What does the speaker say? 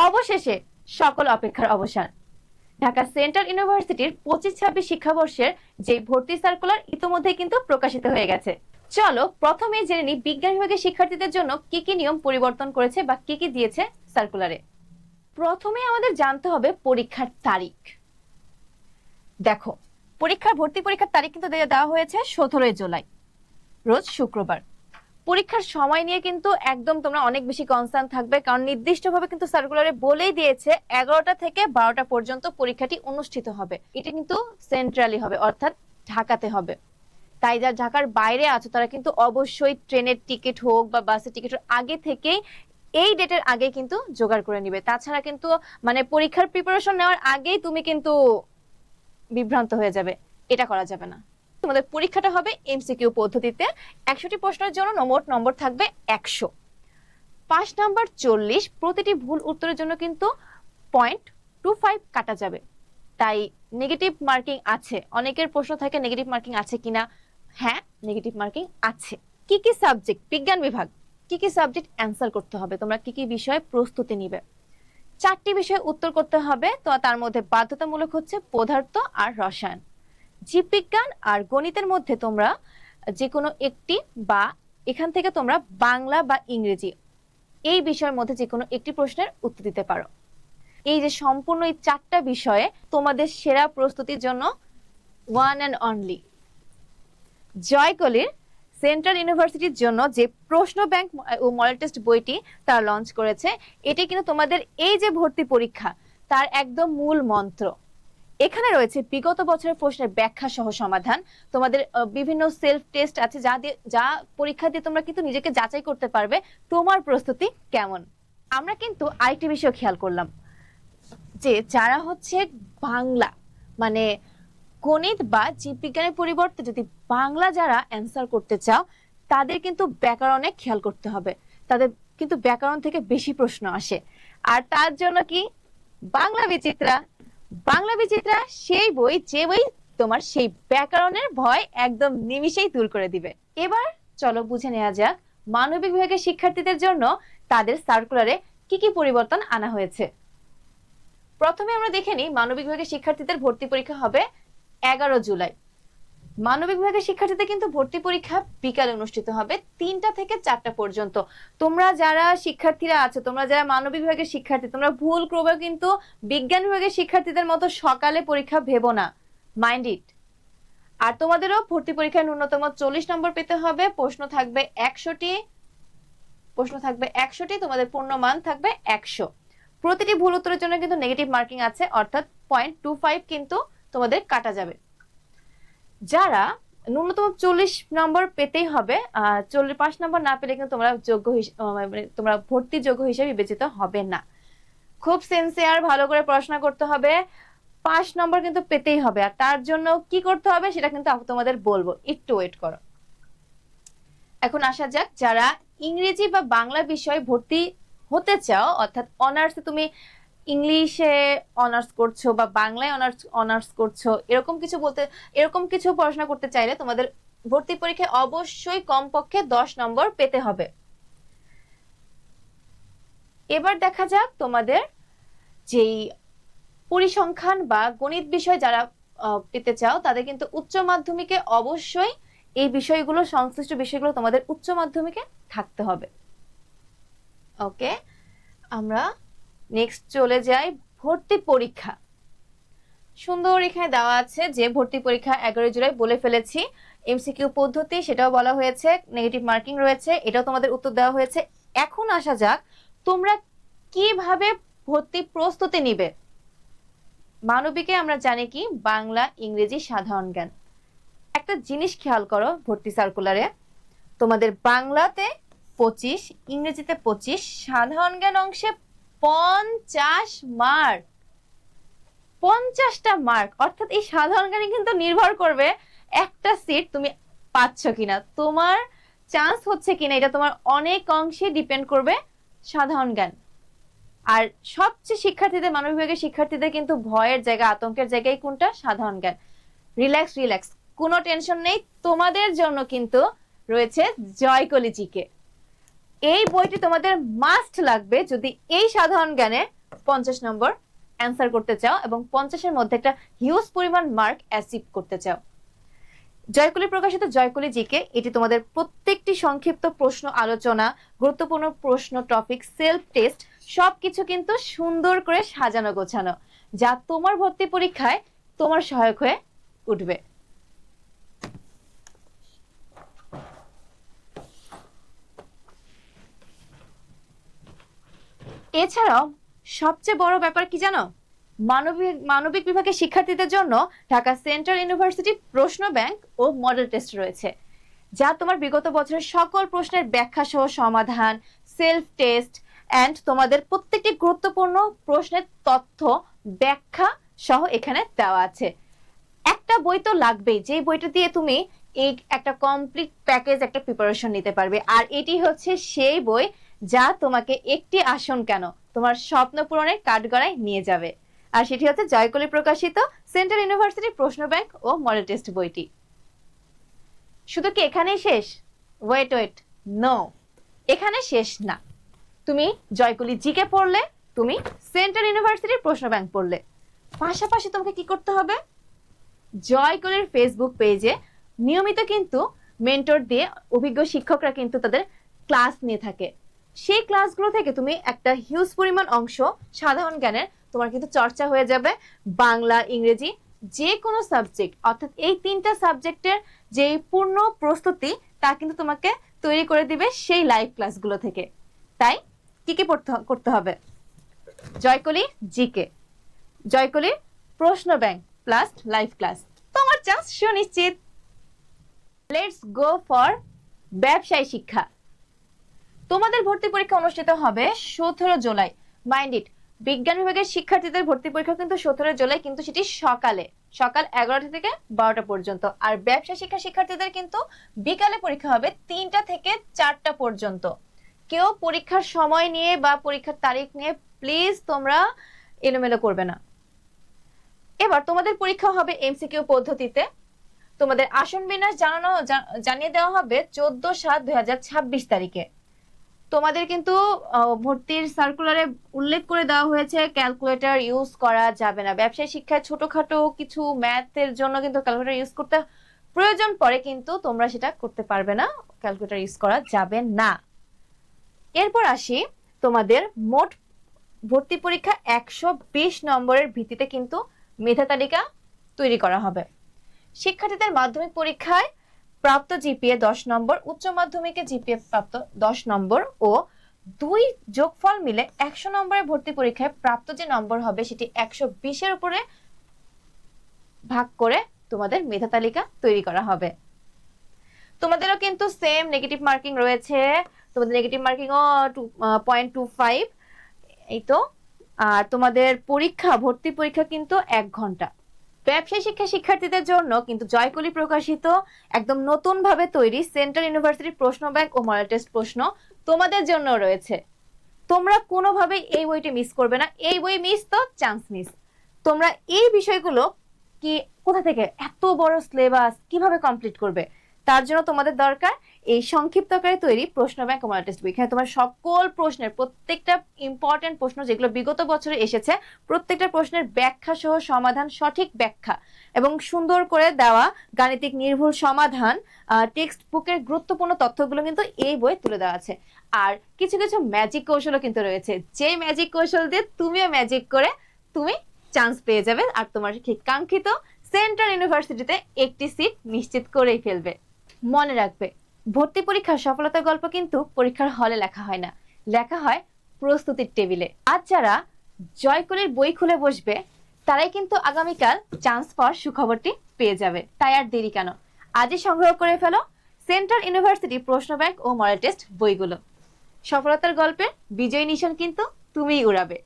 অবশেষে সকল অপেক্ষার অবসান। ঢাকা সেন্ট্রাল ইউনিভার্সিটির 25-26 শিক্ষাবর্ষের যে ভর্তি সার্কুলার ইতোমধ্যে কিন্তু প্রকাশিত হয়ে গেছে। চলো প্রথমে জেনে নিই বিজ্ঞান বিভাগের শিক্ষার্থীদের জন্য কি কি নিয়ম পরিবর্তন করেছে বা কি কি দিয়েছে সার্কুলারে। প্রথমে আমাদের জানতে হবে পরীক্ষার তারিখ। দেখো, ভর্তি পরীক্ষার তারিখ কিন্তু দেওয়া হয়েছে 17 জুলাই, রোজ শুক্রবার। পরীক্ষার সময় নিয়ে কিন্তু একদম তোমরা অনেক বেশি কনসার্ন থাকবে, কারণ নির্দিষ্টভাবে কিন্তু সার্কুলারে বলেই দিয়েছে 11টা থেকে 12টা পর্যন্ত পরীক্ষাটি অনুষ্ঠিত হবে। এটা কিন্তু সেন্ট্রালি হবে, অর্থাৎ ঢাকাতে হবে। তাই যারা ঢাকার বাইরে আছো তারা কিন্তু অবশ্যই ট্রেনের টিকিট হোক বা বাসের টিকিট হোক আগে থেকেই এই ডেটের আগে কিন্তু জোগাড় করে নিবে। তাছাড়া কিন্তু মানে পরীক্ষার প্রিপারেশন নেওয়ার আগেই তুমি কিন্তু বিভ্রান্ত হয়ে যাবে, এটা করা যাবে না। তোমাদের পরীক্ষাটা হবে এমসিকিউ পদ্ধতিতে। 100টি প্রশ্নের জন্য মোট নম্বর থাকবে 100। 5 নাম্বার 40, প্রতিটি ভুল উত্তরের জন্য কিন্তু 0.25 কাটা যাবে। তাই নেগেটিভ মার্কিং আছে। অনেকের প্রশ্ন থাকে নেগেটিভ মার্কিং আছে কিনা। হ্যাঁ, নেগেটিভ মার্কিং আছে। কি কি সাবজেক্ট, বিজ্ঞান বিভাগ কি কি সাবজেক্ট অ্যান্সার করতে হবে, তোমরা কি কি বিষয়ে প্রস্তুতি নিবে। 4টি বিষয়ে উত্তর করতে হবে। তো তার মধ্যে বাধ্যতামূলক হচ্ছে পদার্থ আর রসায়ন। জীববিজ্ঞান আর গণিতের মধ্যে তোমরা যে কোনো একটি বা এখান থেকে তোমরা বাংলা বা ইংরেজি এই বিষয়ের মধ্যে যে কোনো একটি প্রশ্নের উত্তর দিতে পারো। এই যে সম্পূর্ণ এই 4টা বিষয়ে তোমাদের সেরা প্রস্তুতির জন্য ওয়ান অ্যান্ড অনলি জয়কলির সেন্ট্রাল ইউনিভার্সিটির জন্য যে প্রশ্ন ব্যাংক ও মডেল টেস্ট বইটি তারা লঞ্চ করেছে। এটি কিন্তু তোমাদের এই যে ভর্তি পরীক্ষা তার একদম মূল মন্ত্র। এখানে রয়েছে বিগত বছরের প্রশ্নের ব্যাখ্যা সহ সমাধান। তোমাদের বিভিন্ন সেলফ টেস্ট আছে যা পরীক্ষা দিয়ে তোমরা কিন্তু নিজেকে যাচাই করতে পারবে তোমার প্রস্তুতি কেমন। আমরা কিন্তু আরেকটি বিষয় খেয়াল করলাম যে যারা হচ্ছে বাংলা মানে গণিত বা জীববিজ্ঞানের পরিবর্তে যদি বাংলা যারা অ্যান্সার করতে চাও তাদের কিন্তু ব্যাকরণে খেয়াল করতে হবে। তাদের কিন্তু ব্যাকরণ থেকে বেশি প্রশ্ন আসে। আর তার জন্য কি বাংলা বিচিত্রা সেই বই যে বই তোমার সেই ব্যাকরণের ভয় একদম নিমিষেই দূর করে দিবে। এবার চলো বুঝে নেওয়া যাক মানবিক বিভাগের শিক্ষার্থীদের জন্য তাদের সার্কুলারে কি কি পরিবর্তন আনা হয়েছে। প্রথমে আমরা দেখে নিই মানবিক বিভাগের শিক্ষার্থীদের ভর্তি পরীক্ষা হবে 11 জুলাই। মানবিক বিভাগের শিক্ষার্থীদের কিন্তু ভর্তি পরীক্ষা বিকালে অনুষ্ঠিত হবে 3টা থেকে 4টা পর্যন্ত। তোমরা যারা শিক্ষার্থীরা আছো, তোমরা যারা মানবিক বিভাগের শিক্ষার্থী, তোমরা ভুল করবে কিন্তু বিজ্ঞান বিভাগের শিক্ষার্থীদের মতো সকালে পরীক্ষা ভেবো না, মাইন্ড ইট। আর তোমাদেরও ভর্তি পরীক্ষায় ন্যূনতম 40 নম্বর পেতে হবে। প্রশ্ন থাকবে 100টি, তোমাদের পূর্ণ মান থাকবে 100। প্রতিটি ভুল উত্তরের জন্য কিন্তু নেগেটিভ মার্কিং আছে, অর্থাৎ 0.25 কিন্তু তোমাদের কাটা যাবে। যারা ন্যূনতম 40 নম্বর পেতেই হবে, 5 নম্বর না পেলে কিন্তু তোমরা ভর্তি যোগ্য হিসেবে বিবেচিত হবে না। খুব সিনসিয়ার ভালো করে পড়াশোনা করতে হবে, 5 নম্বর কিন্তু পেতেই হবে। আর তার জন্য কি করতে হবে সেটা কিন্তু তোমাদের বলবো, একটু ওয়েট করো। এখন আসা যাক যারা ইংরেজি বা বাংলা বিষয়ে ভর্তি হতে চাও, অর্থাৎ অনার্সে তুমি ইংলিশে অনার্স করছো বা বাংলায় অনার্স করছো, এরকম কিছু পড়াশোনা করতে চাইলে তোমাদের ভর্তি পরীক্ষায় অবশ্যই কমপক্ষে 10 নম্বর পেতে হবে। এবার দেখা যাক তোমাদের যেই পরিসংখ্যান বা গণিত বিষয় যারা পেতে চাও তাদের কিন্তু উচ্চ মাধ্যমিকে অবশ্যই এই বিষয়গুলো, সংশ্লিষ্ট বিষয়গুলো তোমাদের উচ্চ মাধ্যমিকে থাকতে হবে। ওকে, আমরা নেক্সট চলে যাই ভর্তি পরীক্ষা। সুন্দর এখানে দেওয়া আছে যে ভর্তি পরীক্ষা 11 জুলাই বলে ফেলেছি। এমসিকিউ পদ্ধতি সেটাও বলা হয়েছে, নেগেটিভ মার্কিং রয়েছে, এটাও তোমাদের উত্তর দেওয়া হয়েছে। এখন আসা যাক তোমরা কিভাবে ভর্তি প্রস্তুতি নিবে। মানবিকে আমরা জানি কি বাংলা, ইংরেজি, সাধারণ জ্ঞান। একটা জিনিস খেয়াল করো, ভর্তি সার্কুলারে তোমাদের বাংলাতে 25, ইংরেজিতে 25, সাধারণ জ্ঞান অংশে 50 মার্ক, 50টা মার্ক। অর্থাৎ এই সাধারণ জ্ঞানে কিন্তু নির্ভর করবে একটা সিট তুমি পাচ্ছ কিনা, তোমার চান্স হচ্ছে কিনা, এটা তোমার অনেক অংশে ডিপেন্ড করবে সাধারণ জ্ঞান। আর সবচেয়ে শিক্ষার্থীদের, মানবিক বিভাগের শিক্ষার্থীদের কিন্তু ভয়ের জায়গা, আতঙ্কের জায়গায় কোনটা? সাধারণ জ্ঞান। রিল্যাক্স, কোনো টেনশন নেই, তোমাদের জন্য কিন্তু রয়েছে জয়কলি জিকে। এই বইটি তোমাদের মাস্ট লাগবে যদি এই সাধারণ জ্ঞানে 50 নম্বর অ্যান্সার করতে চাও এবং 50-এর মধ্যে একটা হিউজ পরিমাণ মার্ক অ্যাচিভ করতে চাও। জয়কলি প্রকাশিত জয়কলি জিকে, এটি তোমাদের প্রত্যেকটি সংক্ষিপ্ত প্রশ্ন আলোচনা, গুরুত্বপূর্ণ প্রশ্ন, টপিক, সেলফ টেস্ট সবকিছু কিন্তু সুন্দর করে সাজানো গোছানো, যা তোমার ভর্তি পরীক্ষায় তোমার সহায়ক হয়ে উঠবে। এছাড়াও সবচেয়ে বড় ব্যাপার কি জানো, মানবিক বিভাগের শিক্ষার্থীদের জন্য ঢাকা সেন্ট্রাল ইউনিভার্সিটি প্রশ্ন ব্যাংক ও মডেল টেস্ট রয়েছে, যা তোমার বিগত বছরের সকল প্রশ্নের ব্যাখ্যা সহ সমাধান, সেলফ টেস্ট এন্ড তোমাদের প্রত্যেকটি গুরুত্বপূর্ণ প্রশ্নের তথ্য ব্যাখ্যা সহ এখানে দেওয়া আছে। একটা বই তো লাগবেই, যে বইটা দিয়ে তুমি এই একটা কমপ্লিট প্যাকেজ একটা প্রিপারেশন নিতে পারবে। আর এটি হচ্ছে সেই বই যা তোমাকে একটি আসন কেন তোমার স্বপ্ন পূরণের কাঠগড়ায় নিয়ে যাবে। আর সেটি হচ্ছে জয়কলি প্রকাশিত সেন্ট্রাল ইউনিভার্সিটি প্রশ্ন ব্যাংক ও মডেল টেস্ট বইটি। শুধু কি এখানেই শেষ? ওয়েট, নো, এখানে শেষ না। তুমি জয়কলি জিকে পড়লে, তুমি সেন্ট্রাল ইউনিভার্সিটির প্রশ্ন ব্যাংক পড়লে, পাশাপাশি তোমাকে কি করতে হবে, জয়কলির ফেসবুক পেজে নিয়মিত কিন্তু মেন্টর দিয়ে অভিজ্ঞ শিক্ষকরা কিন্তু তাদের ক্লাস নিয়ে থাকে। সেই ক্লাসগুলো থেকে তুমি একটা হিউজ পরিমাণ অংশ সাধারণ জ্ঞানের তোমার কিন্তু চর্চা হয়ে যাবে। বাংলা, ইংরেজি, যে কোনো সাবজেক্ট, অর্থাৎ এই 3টা সাবজেক্টের যে পূর্ণ প্রস্তুতি তা কিন্তু তোমাকে তৈরি করে দিবে সেই লাইভ ক্লাসগুলো থেকে। তাই কি করতে হবে, জয়কলি জিকে, জয়কলির প্রশ্ন ব্যাংক প্লাস লাইভ ক্লাস, তোমার চান্স সুনিশ্চিত। লেটস গো ফর ব্যবসায় শিক্ষা। তোমাদের ভর্তি পরীক্ষা অনুষ্ঠিত হবে 17 জুলাই। মাইন্ড ইট, বিজ্ঞান বিভাগের শিক্ষার্থীদের ভর্তি পরীক্ষা কিন্তু 17 জুলাই, কিন্তু সেটি সকাল 11টা থেকে 12টা পর্যন্ত। আর ব্যবসা শিক্ষা শিক্ষার্থীদের কিন্তু বিকালে পরীক্ষা হবে 3টা থেকে 4টা পর্যন্ত। কেউ পরীক্ষার সময় নিয়ে বা পরীক্ষার তারিখ নিয়ে প্লিজ তোমরা এলোমেলো করবে না। এবার তোমাদের পরীক্ষা হবে এমসিকিউ পদ্ধতিতে। তোমাদের আসন বিন্যাস জানিয়ে দেওয়া হবে 14/7/2026 তারিখে। তোমাদের কিন্তু ভর্তির সার্কুলারে উল্লেখ করে দেওয়া হয়েছে ক্যালকুলেটর ইউজ করা যাবে না। ব্যবসায় শিক্ষায় ছোটখাটো কিছু ম্যাথের জন্য কিন্তু ক্যালকুলেটর ইউজ করতে প্রয়োজন পড়ে, কিন্তু তোমরা সেটা করতে পারবে না, ক্যালকুলেটর ইউজ করা যাবে না। এরপর আসি, তোমাদের মোট ভর্তি পরীক্ষা 120 নম্বরের ভিত্তিতে কিন্তু মেধা তালিকা তৈরি করা হবে। শিক্ষার্থীদের মাধ্যমিক পরীক্ষায় প্রাপ্ত জিপিএ 10 নম্বর, উচ্চ মাধ্যমিকে জিপিএ প্রাপ্ত 10 নম্বর ও 2 যোগফল মিলে 100 নম্বরের ভর্তি পরীক্ষায় প্রাপ্ত যে নম্বর হবে সেটি 120-এর উপরে ভাগ করে তোমাদের মেধা তালিকা তৈরি করা হবে। তোমাদেরও কিন্তু সেম নেগেটিভ মার্কিং রয়েছে, তোমাদের নেগেটিভ মার্কিংও 0.25, এই তো। আর তোমাদের ভর্তি পরীক্ষা কিন্তু 1 ঘন্টা। ব্যবসায় শিক্ষা শিক্ষার্থীদের জন্য কিন্তু জয়কলি প্রকাশিত একদম নতুন ভাবে তৈরি সেন্ট্রাল ইউনিভার্সিটি প্রশ্ন ব্যাংক ও মডেল টেস্ট প্রশ্ন তোমাদের জন্য রয়েছে। তোমরা কোনোভাবেই এই বইটি মিস করবে না। এই বই মিস তো চান্স মিস। তোমরা এই বিষয়গুলো কি কোথা থেকে, এত বড় সিলেবাস কিভাবে কমপ্লিট করবে, তার জন্য তোমাদের দরকার এই সংক্ষিপ্ত আকারে তৈরি প্রশ্ন ব্যাংক ও মডেল টেস্ট বই। এখানে তোমার সকল প্রশ্নের প্রত্যেকটা ইম্পর্টেন্ট প্রশ্ন যেগুলো বিগত বছরে এসেছে, প্রত্যেকটা প্রশ্নের ব্যাখ্যা সহ সমাধান, সঠিক ব্যাখ্যা এবং সুন্দর করে দেওয়া গাণিতিক নির্ভুল সমাধান, টেক্সট বুকের গুরুত্বপূর্ণ তথ্যগুলো কিন্তু এই বই তুলে দেওয়া আছে। আর কিছু কিছু ম্যাজিক কৌশলও কিন্তু রয়েছে, যে ম্যাজিক কৌশল দিয়ে তুমিও ম্যাজিক করে তুমি চান্স পেয়ে যাবে আর তোমার ঠিক কাঙ্ক্ষিত সেন্ট্রাল ইউনিভার্সিটিতে একটি সিট নিশ্চিত করেই ফেলবে। মনে রাখবে, ভর্তি পরীক্ষার সফলতার গল্প কিন্তু পরীক্ষার হলে লেখা হয় না, লেখা হয় প্রস্তুতির টেবিলে। আজ যারা জয়কলির বই খুলে বসবে তারাই কিন্তু আগামীকাল চান্স পাওয়ার সুখবরটি পেয়ে যাবে। তাই আর দেরি কেন, আজই সংগ্রহ করে ফেলো সেন্ট্রাল ইউনিভার্সিটি প্রশ্ন ব্যাংক ও মডেল টেস্ট বইগুলো। সফলতার গল্পে বিজয়ী নিশান কিন্তু তুমিই উড়াবে।